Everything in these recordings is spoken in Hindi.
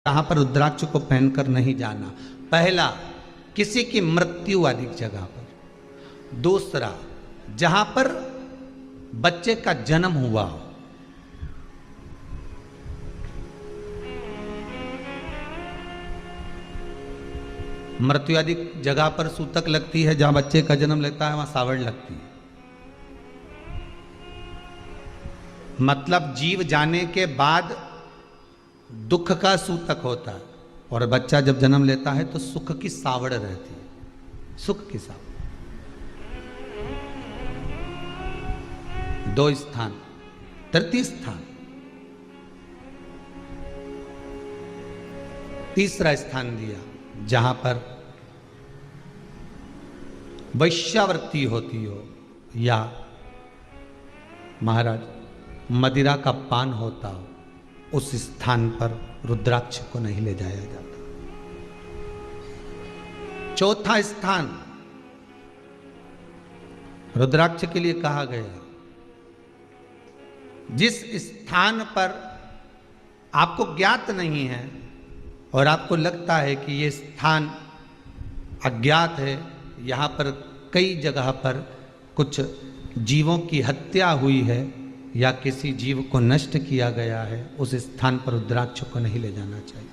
यहाँ पर रुद्राक्ष को पहनकर नहीं जाना। पहला, किसी की मृत्यु आदि जगह पर। दूसरा, जहां पर बच्चे का जन्म हुआ हो। मृत्यु आदि जगह पर सूतक लगती है, जहां बच्चे का जन्म लेता है वहां सावड़ लगती है। मतलब जीव जाने के बाद दुख का सूतक होता है, और बच्चा जब जन्म लेता है तो सुख की सावड़ रहती है, सुख की सावड़। दो स्थान। तृतीय स्थान, तीसरा स्थान दिया जहां पर वैश्यावृत्ति होती हो या महाराज मदिरा का पान होता हो, उस स्थान पर रुद्राक्ष को नहीं ले जाया जाता। चौथा स्थान रुद्राक्ष के लिए कहा गया, जिस स्थान पर आपको ज्ञात नहीं है और आपको लगता है कि यह स्थान अज्ञात है, यहां पर कई जगह पर कुछ जीवों की हत्या हुई है या किसी जीव को नष्ट किया गया है, उस स्थान पर रुद्राक्ष को नहीं ले जाना चाहिए।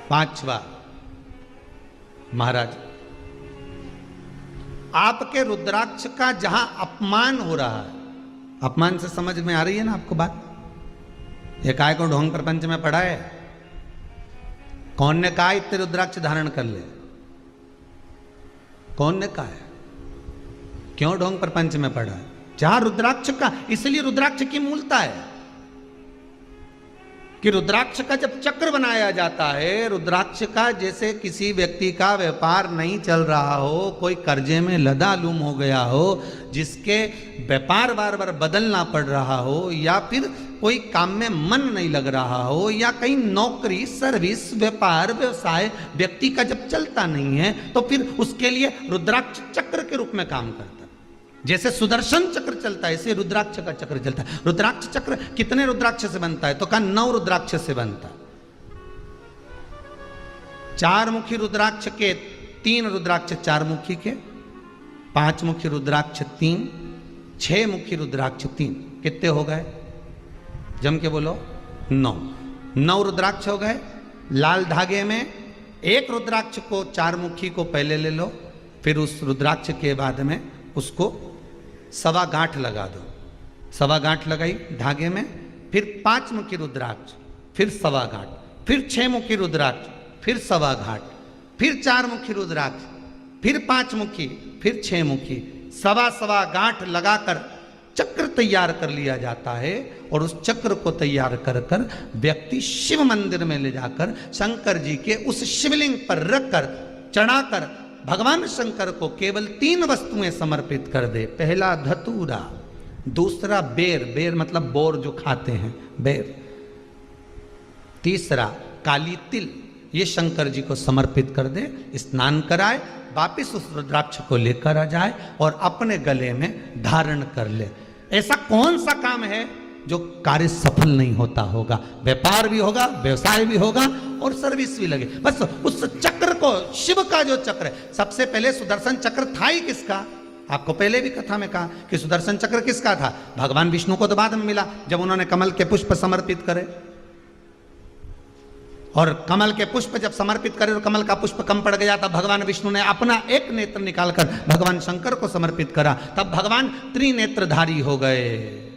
पांचवा, महाराज आपके रुद्राक्ष का जहां अपमान हो रहा है, अपमान से समझ में आ रही है ना आपको बात? ये काय को ढोंग प्रपंच में पढ़ा है? कौन ने कहा इतने रुद्राक्ष धारण कर ले? कौन ने कहा है? क्यों ढोंग प्रपंच में पढ़ा है? जहां रुद्राक्ष का, इसलिए रुद्राक्ष की मूलता है कि रुद्राक्ष का जब चक्र बनाया जाता है, रुद्राक्ष का जैसे किसी व्यक्ति का व्यापार नहीं चल रहा हो, कोई कर्जे में लदालूम हो गया हो, जिसके व्यापार बार बार बदलना पड़ रहा हो, या फिर कोई काम में मन नहीं लग रहा हो, या कहीं नौकरी सर्विस व्यापार व्यवसाय व्यक्ति का जब चलता नहीं है, तो फिर उसके लिए रुद्राक्ष चक्र के रूप में काम करता है। जैसे सुदर्शन चक्र चलता है, ऐसे रुद्राक्ष का चक्र चलता है। रुद्राक्ष चक्र कितने रुद्राक्ष से बनता है? तो कहा 9 रुद्राक्ष से बनता है। 4 मुखी रुद्राक्ष के 3 रुद्राक्ष 4 मुखी के, 5 मुखी रुद्राक्ष 3, 6 मुखी रुद्राक्ष 3। कितने हो गए? जम के बोलो। 9 रुद्राक्ष हो गए। लाल धागे में एक रुद्राक्ष को 4 मुखी को पहले ले लो, फिर उस रुद्राक्ष के बाद में उसको 1.25 गांठ लगा दो। 1.25 गांठ लगाई धागे में, फिर 5 मुखी रुद्राक्ष, फिर 1.25 गांठ, फिर 6 मुखी रुद्राक्ष, फिर 1.25 गांठ, फिर 4 मुखी रुद्राक्ष, फिर 5 मुखी, फिर 6 मुखी, 1.25 गांठ लगाकर चक्र तैयार कर लिया जाता है। और उस चक्र को तैयार कर कर व्यक्ति शिव मंदिर में ले जाकर शंकर जी के उस शिवलिंग पर रखकर चढ़ाकर भगवान शंकर को केवल 3 वस्तुएं समर्पित कर दे। पहला धतूरा, दूसरा बेर, बेर मतलब बोर जो खाते हैं, बेर। तीसरा काली तिल, ये शंकर जी को समर्पित कर दे, स्नान कराए, वापिस उस रुद्राक्ष को लेकर आ जाए और अपने गले में धारण कर ले। ऐसा कौन सा काम है जो कार्य सफल नहीं होता होगा? व्यापार भी होगा, व्यवसाय भी होगा और सर्विस भी लगे। बस उस चक्र को, शिव का जो चक्र है, सबसे पहले सुदर्शन चक्र था ही किसका? आपको पहले भी कथा में कहा कि सुदर्शन चक्र किसका था? भगवान विष्णु को तो बाद में मिला, जब उन्होंने कमल के पुष्प समर्पित करे। और कमल के पुष्प जब समर्पित करे और कमल का पुष्प कम पड़ गया, तब भगवान विष्णु ने अपना एक नेत्र निकालकर भगवान शंकर को समर्पित करा, तब भगवान त्रिनेत्रधारी हो गए।